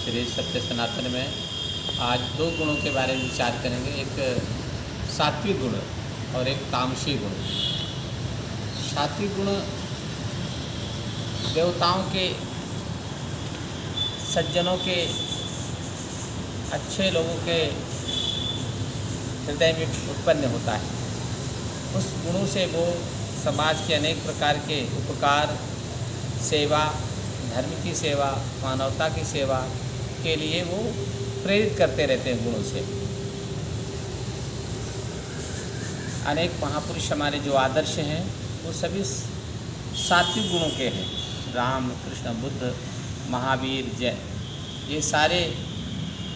Series सत्य सनातन में आज दो गुणों के बारे में विचार करेंगे, एक सात्विक गुण और एक तामसी गुण। सात्विक गुण देवताओं के, सज्जनों के, अच्छे लोगों के हृदय में उत्पन्न होता है। उस गुणों से वो समाज के अनेक प्रकार के उपकार, सेवा, धर्म की सेवा, मानवता की सेवा के लिए वो प्रेरित करते रहते हैं। गुणों से अनेक महापुरुष हमारे जो आदर्श हैं वो सभी सात्विक गुणों के हैं। राम, कृष्ण, बुद्ध, महावीर, जय, ये सारे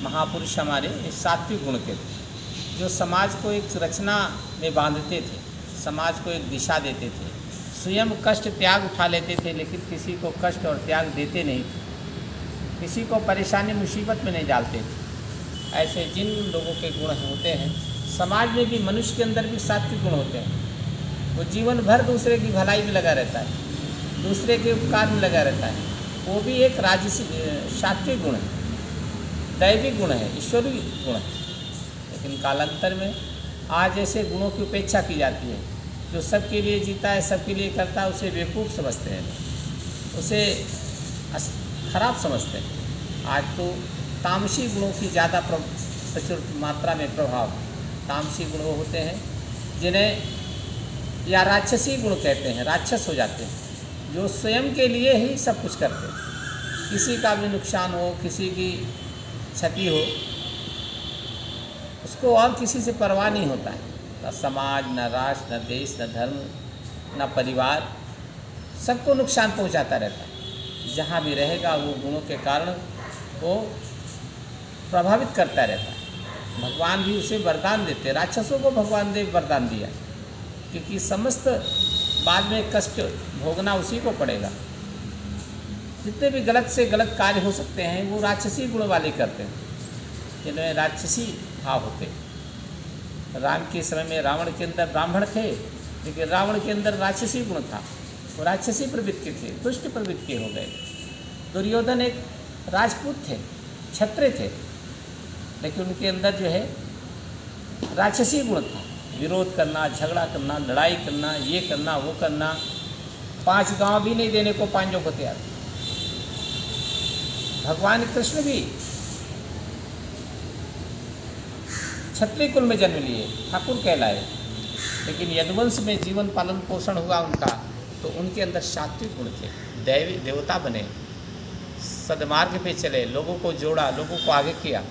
महापुरुष हमारे इस सात्विक गुण के थे, जो समाज को एक रचना में बांधते थे, समाज को एक दिशा देते थे, स्वयं कष्ट त्याग उठा लेते थे, लेकिन किसी को कष्ट और त्याग देते नहीं थे, किसी को परेशानी मुसीबत में नहीं डालते थे। ऐसे जिन लोगों के गुण होते हैं, समाज में भी, मनुष्य के अंदर भी सात्विक गुण होते हैं। वो जीवन भर दूसरे की भलाई में लगा रहता है, दूसरे के उपकार में लगा रहता है। वो भी एक राजसी सात्विक गुण है, दैविक गुण है, ईश्वरीय गुण है। लेकिन कालांतर में आज ऐसे गुणों की उपेक्षा की जाती है। जो सबके लिए जीता है, सबके लिए करता है, उसे बेवकूफ़ समझते हैं, उसे खराब समझते हैं। आज तो तामसी गुणों की ज़्यादा प्रचुर मात्रा में प्रभाव। तामसी गुण वो होते हैं जिन्हें या राक्षसी गुण कहते हैं, राक्षस हो जाते हैं, जो स्वयं के लिए ही सब कुछ करते हैं। किसी का भी नुकसान हो, किसी की क्षति हो, उसको और किसी से परवाह नहीं होता है। न समाज, न राष्ट्र, न देश, न धर्म, न परिवार, सबको नुकसान पहुंचाता रहता है। जहाँ भी रहेगा वो गुणों के कारण वो प्रभावित करता रहता है। भगवान भी उसे वरदान देते, राक्षसों को भगवान ने वरदान दिया, क्योंकि समस्त बाद में कष्ट भोगना उसी को पड़ेगा। जितने भी गलत से गलत कार्य हो सकते हैं वो राक्षसी गुण वाले करते हैं, जिनमें राक्षसी भाव होते हैं। राम के समय में रावण के अंदर ब्राह्मण थे, लेकिन रावण के अंदर राक्षसी गुण था, वो राक्षसी प्रवृत्ति के थे, दुष्ट प्रवृत्ति के हो गए। दुर्योधन एक राजपूत थे, क्षत्रिय थे, लेकिन उनके अंदर जो है राक्षसी गुण था। विरोध करना, झगड़ा करना, लड़ाई करना, ये करना, वो करना, 5 गांव भी नहीं देने को पांडवों को तैयार। भगवान कृष्ण भी क्षत्रिय कुल में जन्म लिए, ठाकुर कहलाए, लेकिन यदुवंश में जीवन पालन पोषण हुआ उनका, तो उनके अंदर सात्विक गुण थे। देवता बने, सद्मार्ग पे चले, लोगों को जोड़ा, लोगों को आगे किया।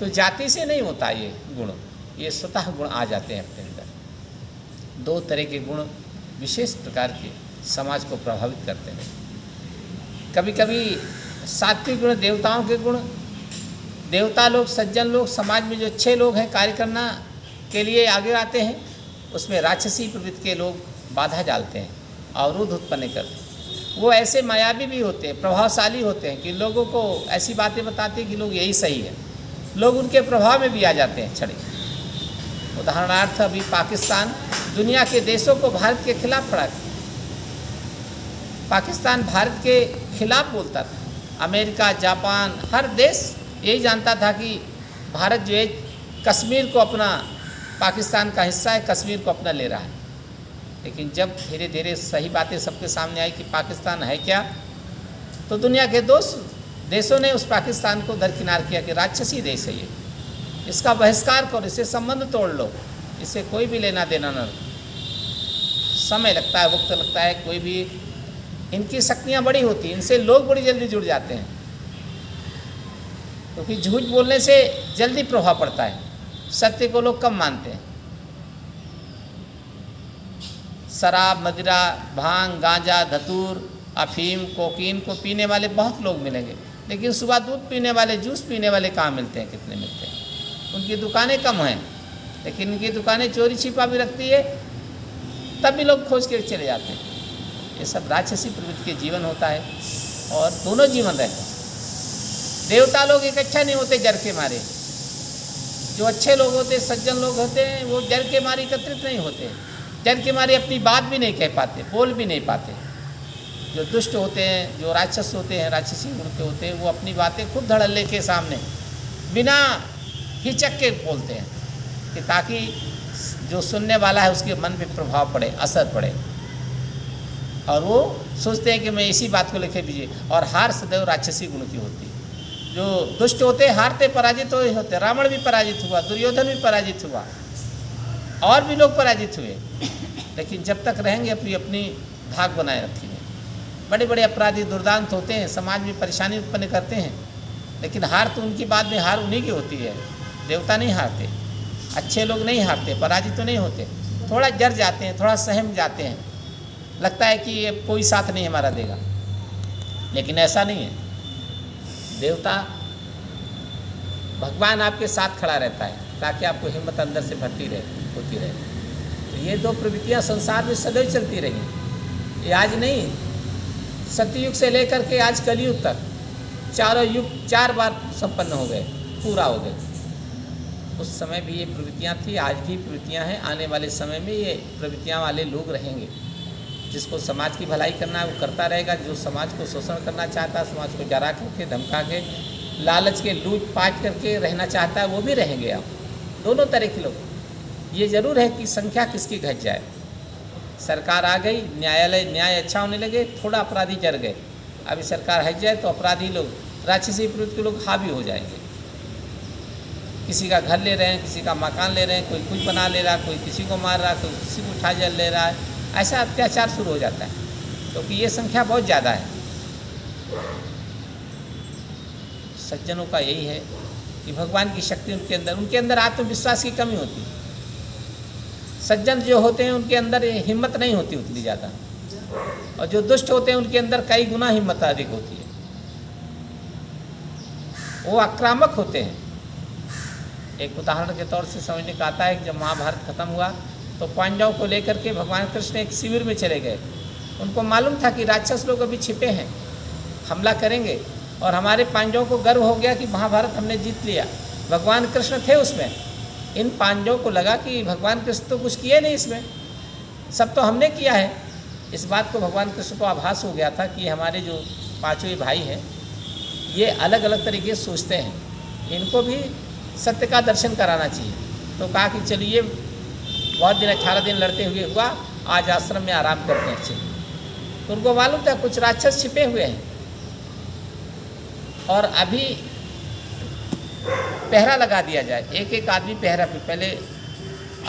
तो जाति से नहीं होता ये गुण, ये स्वतः गुण आ जाते हैं अपने अंदर। 2 तरह के गुण विशेष प्रकार के समाज को प्रभावित करते हैं। कभी कभी सात्विक गुण देवताओं के गुण, देवता लोग, सज्जन लोग, समाज में जो अच्छे लोग हैं, कार्य करना के लिए आगे आते हैं, उसमें राक्षसी प्रवृत्ति के लोग बाधा डालते हैं, अवरोध उत्पन्न करते हैं। वो ऐसे मायावी भी होते हैं, प्रभावशाली होते हैं कि लोगों को ऐसी बातें बताते हैं कि लोग यही सही है, लोग उनके प्रभाव में भी आ जाते हैं छड़े। उदाहरणार्थ अभी पाकिस्तान दुनिया के देशों को भारत के खिलाफ खड़ा, पाकिस्तान भारत के खिलाफ बोलता था। अमेरिका, जापान, हर देश यही जानता था कि भारत जो है कश्मीर को अपना, पाकिस्तान का हिस्सा है, कश्मीर को अपना ले रहा है। लेकिन जब धीरे धीरे सही बातें सबके सामने आई कि पाकिस्तान है क्या, तो दुनिया के देशों ने उस पाकिस्तान को दरकिनार किया कि राक्षसी देश है ये, इसका बहिष्कार करो, इससे संबंध तोड़ लो, इससे कोई भी लेना देना न। समय लगता है, वक्त लगता है, कोई भी, इनकी शक्तियाँ बड़ी होती हैं, इनसे लोग बड़ी जल्दी जुड़ जाते हैं, क्योंकि झूठ बोलने से जल्दी प्रभाव पड़ता है, सत्य को लोग कम मानते हैं। शराब, मदिरा, भांग, गांजा, धतूर, अफीम, कोकीन को पीने वाले बहुत लोग मिलेंगे, लेकिन सुबह दूध पीने वाले, जूस पीने वाले कहाँ मिलते हैं, कितने मिलते हैं। उनकी दुकानें कम हैं, लेकिन उनकी दुकानें चोरी छिपा भी रखती है, तब भी लोग खोज के चले जाते हैं। ये सब राक्षसी प्रवृत्ति के जीवन होता है, और दोनों जीवन रहते हैं। देवता लोग इकट्ठा नहीं होते जर के मारे, जो अच्छे लोग होते, सज्जन लोग होते हैं, वो जर के मारे एकत्रित नहीं होते, जर के मारे अपनी बात भी नहीं कह पाते, बोल भी नहीं पाते। जो दुष्ट होते हैं, जो राक्षस होते हैं, राक्षसी गुण के होते हैं, वो अपनी बातें खूब धड़ल्ले के सामने बिना हिचक के बोलते हैं कि ताकि जो सुनने वाला है उसके मन पे प्रभाव पड़े, असर पड़े। और वो सोचते हैं कि मैं इसी बात को लिखे दीजिए। और हार सदैव राक्षसी गुण की होती है। जो दुष्ट होते हारते, पराजित होते। रावण भी पराजित हुआ, दुर्योधन भी पराजित हुआ, और भी लोग पराजित हुए, लेकिन जब तक रहेंगे अपनी अपनी भाग बनाए रखेंगे। बड़े बड़े अपराधी दुर्दांत होते हैं, समाज में परेशानी उत्पन्न करते हैं, लेकिन हार तो उनकी बाद में हार उन्हीं की होती है। देवता नहीं हारते, अच्छे लोग नहीं हारते, पराजित तो नहीं होते। थोड़ा जर जाते हैं, थोड़ा सहम जाते हैं, लगता है कि ये कोई साथ नहीं हमारा देगा, लेकिन ऐसा नहीं है। देवता भगवान आपके साथ खड़ा रहता है ताकि आपको हिम्मत अंदर से भरती होती रहे। तो ये दो प्रवृत्तियाँ संसार में सदैव चलती रही। ये आज नहीं, सतयुग से लेकर के आज कलयुग तक चारों युग 4 बार संपन्न हो गए, पूरा हो गए। उस समय भी ये प्रवृत्तियाँ थी, आज भी प्रवृत्तियाँ हैं, आने वाले समय में ये प्रवृत्तियाँ वाले लोग रहेंगे। जिसको समाज की भलाई करना है वो करता रहेगा, जो समाज को शोषण करना चाहता है, समाज को डरा करके, धमका के, लालच के, लूट पाट करके रहना चाहता है, वो भी रहेंगे। आप दोनों तरह के लोग। ये ज़रूर है कि संख्या किसकी घट जाए। सरकार आ गई, न्याय अच्छा होने लगे, थोड़ा अपराधी जर गए। अभी सरकार हट जाए तो अपराधी लोग, राक्षसी प्रवृत्ति के लोग हावी हो जाएंगे। किसी का घर ले रहे हैं, किसी का मकान ले रहे हैं, कोई कुछ बना ले रहा है, कोई किसी को मार रहा है, कोई किसी को उठा जल ले रहा है। ऐसा अत्याचार शुरू हो जाता है, क्योंकि ये संख्या बहुत ज़्यादा है। सज्जनों का यही है कि भगवान की शक्ति उनके अंदर आत्मविश्वास की कमी होती है। सज्जन जो होते हैं उनके अंदर हिम्मत नहीं होती उतनी ज़्यादा, और जो दुष्ट होते हैं उनके अंदर कई गुना हिम्मत अधिक होती है। वो आक्रामक होते हैं। एक उदाहरण के तौर से समझने का आता है कि जब महाभारत खत्म हुआ तो पांडवों को लेकर के भगवान कृष्ण एक शिविर में चले गए। उनको मालूम था कि राक्षस लोग अभी छिपे हैं, हमला करेंगे, और हमारे पांडवों को गर्व हो गया कि महाभारत हमने जीत लिया। भगवान कृष्ण थे उसमें। इन पांडवों को लगा कि भगवान कृष्ण तो कुछ किए नहीं, इसमें सब तो हमने किया है। इस बात को भगवान कृष्ण को आभास हो गया था कि हमारे जो पांचों भाई हैं ये अलग अलग तरीके से सोचते हैं, इनको भी सत्य का दर्शन कराना चाहिए। तो कहा कि चलिए, बहुत दिन 18 दिन लड़ते हुए हुआ, आज आश्रम में आराम करते हैं अच्छे। तो उनको मालूम था कुछ राक्षस छिपे हुए हैं, और अभी पहरा लगा दिया जाए। एक एक आदमी पहरा पे। पहले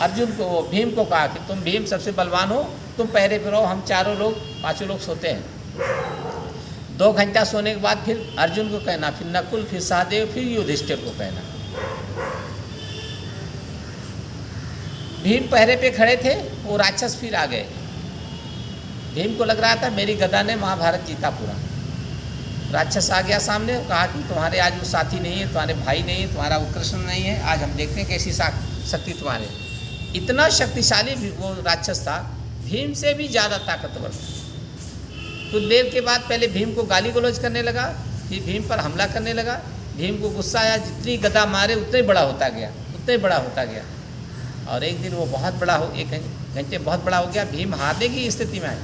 अर्जुन को, भीम को कहा कि तुम भीम सबसे बलवान हो, तुम पहरे पे रहो, हम चारों लोग, पांचों लोग सोते हैं। 2 घंटा सोने के बाद फिर अर्जुन को कहना, फिर नकुल, फिर सहदेव, फिर युधिष्ठिर को कहना। भीम पहरे पे खड़े थे, वो राक्षस फिर आ गए। भीम को लग रहा था मेरी गदा ने महाभारत जीता पूरा। राक्षस आ गया सामने, कहा कि तुम्हारे आज वो साथी नहीं है, तुम्हारे भाई नहीं है, तुम्हारा वो कृष्ण नहीं है, आज हम देखते हैं कैसी शक्ति तुम्हारे। इतना शक्तिशाली वो राक्षस था, भीम से भी ज़्यादा ताकतवर था। कुछ देर के बाद पहले भीम को गाली गलौज करने लगा, फिर भीम पर हमला करने लगा। भीम को गुस्सा आया, जितनी गदा मारे उतना ही बड़ा होता गया, उतना ही बड़ा होता गया। और एक दिन वो बहुत बड़ा हो, 1 घंटे बहुत बड़ा हो गया। भीम हारने की स्थिति में आए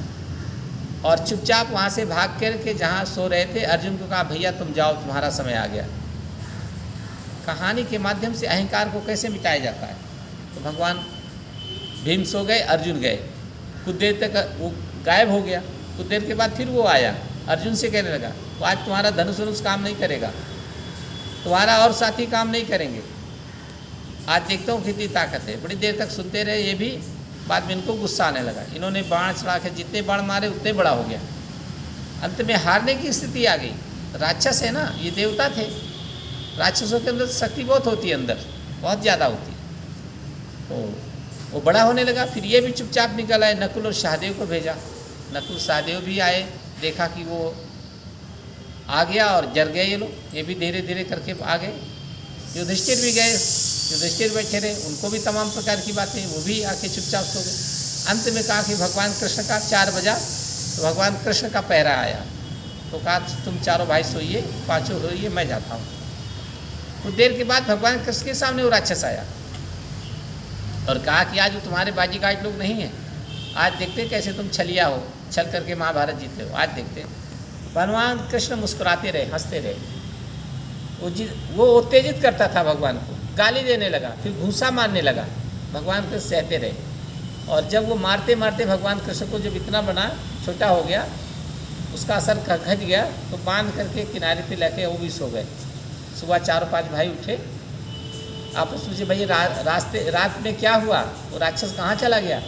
और चुपचाप वहाँ से भाग कर के जहाँ सो रहे थे, अर्जुन को कहा, भैया तुम जाओ, तुम्हारा समय आ गया। कहानी के माध्यम से अहंकार को कैसे मिटाया जाता है। तो भगवान भीम सो गए, अर्जुन गए। कुछ देर तक वो गायब हो गया। कुछ देर के बाद फिर वो आया, अर्जुन से कहने लगा, तो आज तुम्हारा धनुष वनुष काम नहीं करेगा, तुम्हारा और साथी काम नहीं करेंगे, आज देखता हूँ कितनी ताकत है। बड़ी देर तक सुनते रहे ये भी। बाद में इनको गुस्सा आने लगा। इन्होंने बाण चढ़ा के जितने बाण मारे उतने बड़ा हो गया। अंत में हारने की स्थिति आ गई। राक्षस है ना, ये देवता थे। राक्षसों के अंदर शक्ति बहुत होती है, अंदर बहुत ज़्यादा होती है। तो वो बड़ा होने लगा। फिर ये भी चुपचाप निकल आए। नकुल और सहदेव को भेजा। नकुल सहदेव भी आए, देखा कि वो आ गया और जर गए ये लोग। ये भी धीरे धीरे करके आ गए। युधिष्ठिर भी गए, युधिष्ठिर बैठे रहे, उनको भी तमाम प्रकार की बातें, वो भी आके चुपचाप सो गए। अंत में कहा कि भगवान कृष्ण का 4 बजा, तो भगवान कृष्ण का पहरा आया। तो कहा तुम चारों भाई सोइए, पांचों सोइए, मैं जाता हूँ। कुछ देर के बाद भगवान कृष्ण के सामने वो राक्षस आया और कहा कि आज वो तुम्हारे बाजीगाज लोग नहीं हैं, आज देखते कैसे तुम छलिया हो, छल करके महाभारत जीते हो। आज देखते भगवान कृष्ण मुस्कुराते रहे, हंसते रहे। वो उत्तेजित करता था भगवान को, गाली देने लगा, फिर घूंसा मारने लगा, भगवान कृष्ण सहते रहे। और जब वो मारते मारते भगवान कृष्ण को जब इतना बना छोटा हो गया, उसका असर घट गया, तो बांध करके किनारे पे लेके वो भी सो गए। सुबह 4-5 भाई उठे, आपस में पूछे भाई रात में क्या हुआ, वो राक्षस कहाँ चला गया?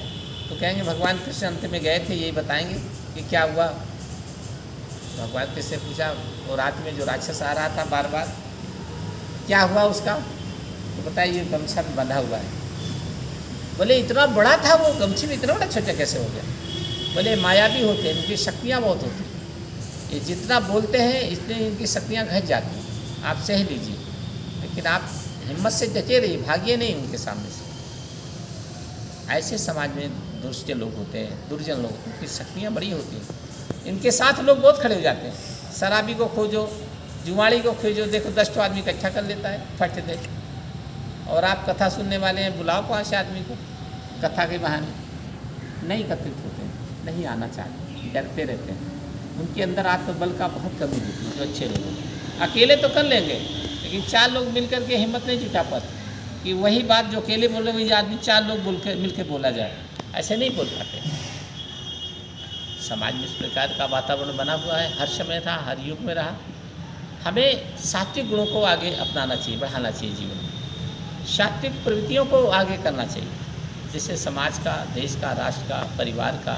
तो कहेंगे भगवान कृष्ण अंत में गए थे, यही बताएंगे कि क्या हुआ। भगवान कृष्ण से पूछा, वो रात में जो राक्षस आ रहा था बार बार, क्या हुआ उसका? तो बताइए, गमछा में बंधा हुआ है। बोले इतना बड़ा था वो, गमछी में इतना बड़ा छोटा कैसे हो गया? बोले मायावी होते हैं, इनकी शक्तियाँ बहुत होती हैं, ये जितना बोलते हैं इतने इनकी शक्तियाँ घट जाती हैं। आप सह लीजिए, लेकिन आप हिम्मत से डटे रहिए, भागिए नहीं उनके सामने से। ऐसे समाज में दुष्ट लोग होते हैं, दुर्जन लोग, उनकी शक्तियाँ बड़ी होती हैं, इनके साथ लोग बहुत खड़े हो जाते हैं। शराबी को खोजो, जुआड़ी को खोजो, देखो 10 आदमी इकट्ठा कर लेता है फट दे। और आप कथा सुनने वाले हैं, बुलाओ 5 आदमी को कथा के बहाने, नहीं एकत्रित होते हैं, नहीं आना चाहते, डरते रहते हैं। उनके अंदर आत्मबल का बहुत कमी होती है। जो अच्छे लोग हैं अकेले तो कर लेंगे, लेकिन 4 लोग मिलकर के हिम्मत नहीं जुटा पाते कि वही बात जो अकेले बोल रहे वही आदमी 4 लोग मिल के बोला जाए, ऐसे नहीं बोल पाते। समाज में इस प्रकार का वातावरण बना हुआ है, हर समय था, हर युग में रहा। हमें सात्विक गुणों को आगे अपनाना चाहिए, बढ़ाना चाहिए जीवन में, सात्विक प्रवृत्तियों को आगे करना चाहिए, जिससे समाज का, देश का, राष्ट्र का, परिवार का,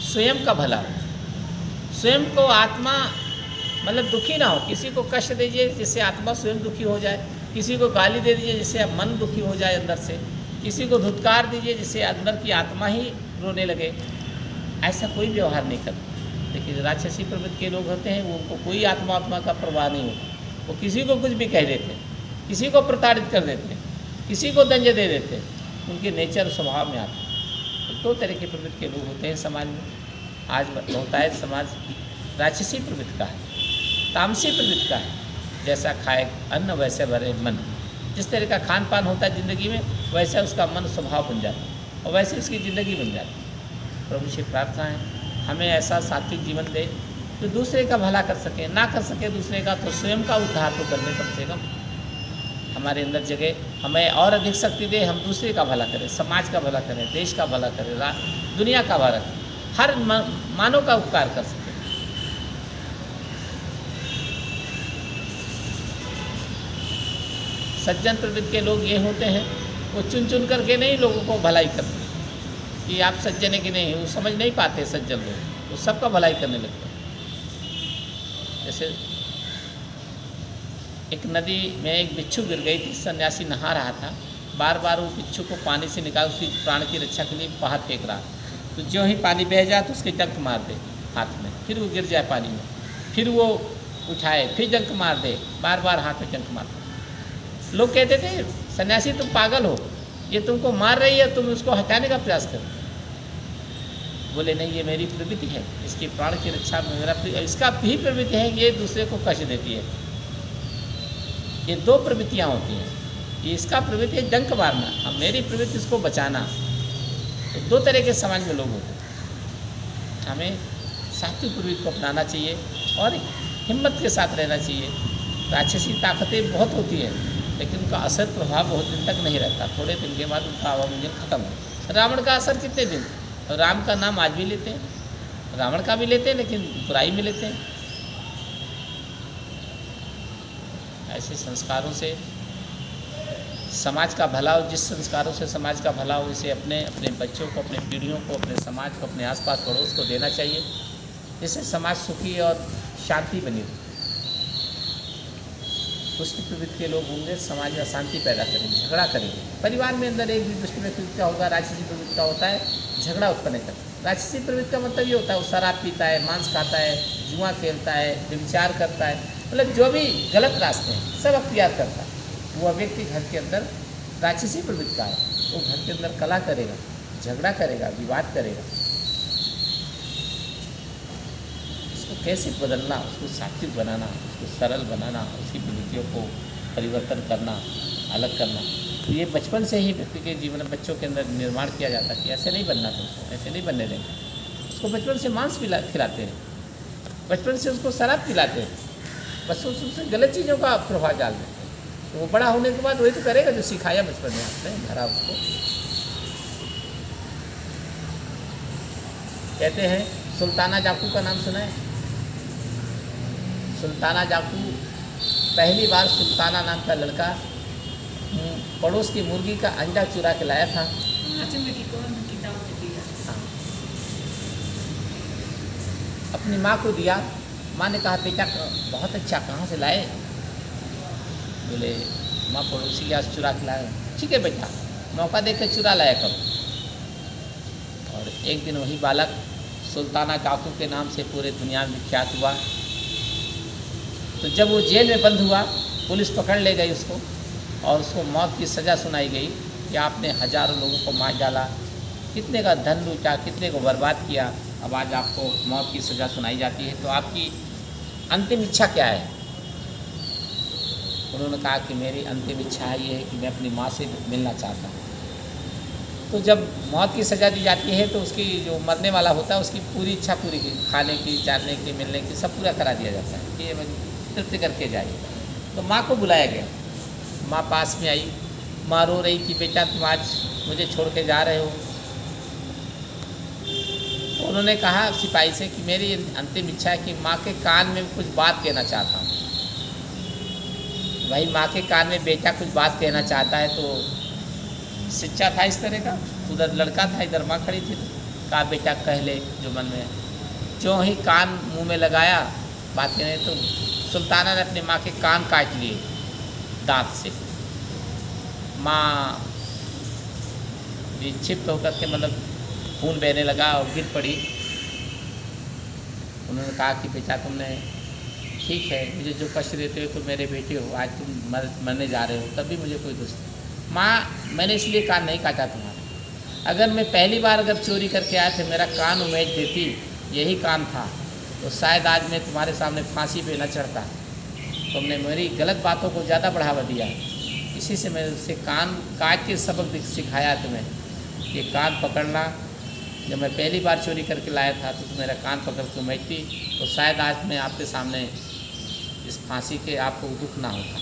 स्वयं का भला हो। स्वयं को आत्मा मतलब दुखी ना हो, किसी को कष्ट दीजिए जिससे आत्मा स्वयं दुखी हो जाए, किसी को गाली दे दीजिए जिससे मन दुखी हो जाए अंदर से, किसी को धुतकार दीजिए जिससे अंदर की आत्मा ही रोने लगे। ऐसा कोई व्यवहार नहीं करता। लेकिन राक्षसी प्रवृत्ति के लोग होते हैं, वो उनको कोई आत्मा का प्रवाह नहीं होता। वो किसी को कुछ भी कह देते हैं, किसी को प्रताड़ित कर देते हैं, किसी को दंड दे देते हैं, उनके नेचर स्वभाव में आते हैं। तो 2 तरह के प्रवृत्ति के लोग होते हैं समाज में। आज बहुतायत समाज राक्षसी प्रवृत्ति का है, तामसी प्रवृत्ति का है। जैसा खाए अन्न वैसे भरे मन, जिस तरह का खान पान होता है ज़िंदगी में, वैसा उसका मन स्वभाव बन जाता है और वैसे उसकी ज़िंदगी बन जाती है। प्रभु से प्रार्थना है हमें ऐसा सात्विक जीवन दे तो दूसरे का भला कर सके, ना कर सके दूसरे का तो स्वयं का उद्धार तो करने कम से कम हमारे अंदर जगह, हमें और अधिक शक्ति दे, हम दूसरे का भला करें, समाज का भला करें, देश का भला करें, दुनिया का भला करें, हर मानव का उपकार कर सकें। सज्जन प्रवृत्ति के लोग ये होते हैं, वो चुन चुन करके नहीं लोगों को भलाई करते कि आप सज्जन है कि नहीं, वो समझ नहीं पाते सज्जन लोग, वो सबका भलाई करने लगते हैं। जैसे एक नदी में एक बिच्छू गिर गई थी, सन्यासी नहा रहा था, बार बार वो बिच्छू को पानी से निकाल उसकी प्राण की रक्षा के लिए बाहर फेंक रहा, तो जो ही पानी बह जाए तो उसके डंक मार दे हाथ में, फिर वो गिर जाए पानी में, फिर वो उठाए, फिर डंक मार दे, बार बार हाथ में डंक मारते। लोग कहते थे सन्यासी तुम पागल हो, ये तुमको मार रही है, तुम उसको हटाने का प्रयास करो। बोले नहीं, ये मेरी प्रवृत्ति है, इसकी प्राण की रक्षा में मेरा इसका भी प्रवृत्ति है, ये दूसरे को कष्ट देती है। ये 2 प्रवृत्तियाँ होती हैं, ये इसका प्रवृत्ति है डंक मारना, और मेरी प्रवृत्ति इसको बचाना। तो 2 तरह के समाज में लोग होते हैं। हमें सात्विक प्रवृत्ति को अपनाना चाहिए और हिम्मत के साथ रहना चाहिए। राक्षसी ताकतें बहुत होती हैं, लेकिन उनका असर प्रभाव बहुत दिन तक नहीं रहता, थोड़े दिन के बाद उनका आवागमन खत्म हो। रावण का असर कितने दिन, और राम का नाम आज भी लेते हैं, रावण का भी लेते हैं, लेकिन बुराई में लेते हैं। ऐसे संस्कारों से समाज का भला हो, जिस संस्कारों से समाज का भला हो, इसे अपने बच्चों को, अपने पीढ़ियों को, अपने समाज को, अपने आसपास पड़ोस को देना चाहिए, जिससे समाज सुखी और शांति बनी हो। दुष्ट प्रवृत्ति के लोग होंगे, समाज में अशांति पैदा करेंगे, झगड़ा करेंगे। परिवार में अंदर एक भी दुष्ट प्रवृत्ति का होगा, राक्षसी प्रवृत्ति का होता है, झगड़ा उत्पन्न करता है। राक्षसी प्रवृत्ति का मतलब ये होता है वो शराब पीता है, मांस खाता है, जुआ खेलता है, व्यभिचार करता है, मतलब जो भी गलत रास्ते हैं सब अख्तियार करता है। वो व्यक्ति घर के अंदर राक्षसी प्रवृत्ति का है, वो घर के अंदर कलह करेगा, झगड़ा करेगा, विवाद करेगा। उसको कैसे बदलना, उसको सात्विक बनाना, उसको सरल बनाना, उसकी प्रवृत्तियों को परिवर्तन करना, अलग करना, तो ये बचपन से ही व्यक्ति के जीवन में बच्चों के अंदर निर्माण किया जाता है कि ऐसे नहीं बनना तुमको, ऐसे नहीं बनने देंगे। उसको उसको बचपन से मांस खिलाते हैं, बचपन से उसको शराब पिलाते हैं, बस उससे गलत चीज़ों का प्रभाव डाल देते हैं। तो वो बड़ा होने के बाद वही तो करेगा जो सिखाया बचपन में आपने भरा उसको। कहते हैं सुल्ताना जाकू का नाम सुना है? सुल्ताना जाकू, पहली बार सुल्ताना नाम का लड़का पड़ोस की मुर्गी का अंडा चुरा के लाया था। हाँ, अपनी माँ को दिया। माँ ने कहा बेटा बहुत अच्छा, कहाँ से लाए? बोले माँ पड़ोसी के चुरा के लाए। ठीक है बेटा, मौका देकर चुरा लाया करो। और एक दिन वही बालक सुल्ताना जाकू के नाम से पूरे दुनिया में विख्यात हुआ। तो जब वो जेल में बंद हुआ, पुलिस पकड़ ले गई उसको और उसको मौत की सज़ा सुनाई गई कि आपने हज़ारों लोगों को मार डाला, कितने का धन लूटा, कितने को बर्बाद किया, अब आज आपको मौत की सज़ा सुनाई जाती है, तो आपकी अंतिम इच्छा क्या है? उन्होंने कहा कि मेरी अंतिम इच्छा ये है कि मैं अपनी माँ से मिलना चाहता हूँ। तो जब मौत की सज़ा दी जाती है तो उसकी जो मरने वाला होता है उसकी पूरी इच्छा पूरी की, खाने की, जानने की, मिलने की, सब पूरा करा दिया जाता है कि ये तृप्ति करके जाइए। तो माँ को बुलाया गया, माँ पास में आई, माँ रो रही कि बेटा तुम आज मुझे छोड़ के जा रहे हो। तो उन्होंने कहा सिपाही से कि मेरी अंतिम इच्छा है कि माँ के कान में कुछ बात कहना चाहता हूँ। भाई माँ के कान में बेटा कुछ बात कहना चाहता है तो शिक्षा था इस तरह का। उधर लड़का था, इधर माँ खड़ी थी, तो कहा बेटा कह ले जो मन में है। जो ही कान मुंह में लगाया बात कहने, तो सुल्ताना ने अपनी माँ के कान काट लिए दांत से। माँ विक्षिप्त होकर के मतलब खून बहने लगा और गिर पड़ी। उन्होंने कहा कि बेटा तुमने ठीक है, मुझे जो कष्ट देते हो तो मेरे बेटे हो, आज तुम मरने जा रहे हो, तब भी मुझे कोई दोष नहीं। माँ मैंने इसलिए कान नहीं काटा तुम्हारा, अगर मैं पहली बार अगर चोरी करके आया थे मेरा कान उमेद देती, यही कान था, तो शायद आज मैं तुम्हारे सामने फांसी पे न चढ़ता। तुमने मेरी गलत बातों को ज़्यादा बढ़ावा दिया, इसी से मैं उससे कान काट के सबक सिखाया तुम्हें कि कान पकड़ना। जब मैं पहली बार चोरी करके लाया था तो तुम मेरा कान पकड़ के उमेदती, तो शायद आज मैं आपके सामने इस फांसी के आपको दुख ना होता।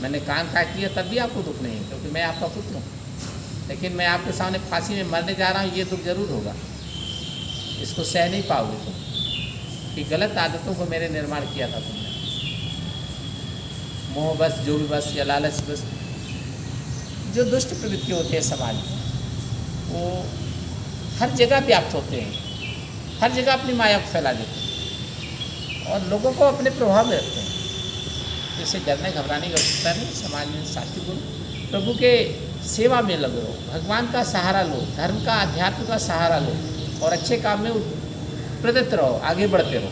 मैंने कान काट लिया तब भी आपको दुख नहीं है, क्योंकि मैं आपका पुत्र हूँ, लेकिन मैं आपके सामने फांसी में मरने जा रहा हूँ, ये दुख जरूर होगा, इसको सह नहीं पाओगे तुम, कि गलत आदतों को मेरे निर्माण किया था तुमने। मोह बस, जो भी बस या लालच बस, जो दुष्ट प्रवृत्ति होती है समाज में, वो हर जगह व्याप्त होते हैं, हर जगह अपनी माया को फैला देते हैं और लोगों को अपने प्रभाव में रखते हैं। इससे डरने घबराने की आवश्यकता नहीं। समाज में सात्विक गुण, प्रभु के सेवा में लगो, भगवान का सहारा लो, धर्म का, अध्यात्म का सहारा लो और अच्छे काम में प्रदत्त रहो, आगे बढ़ते रहो।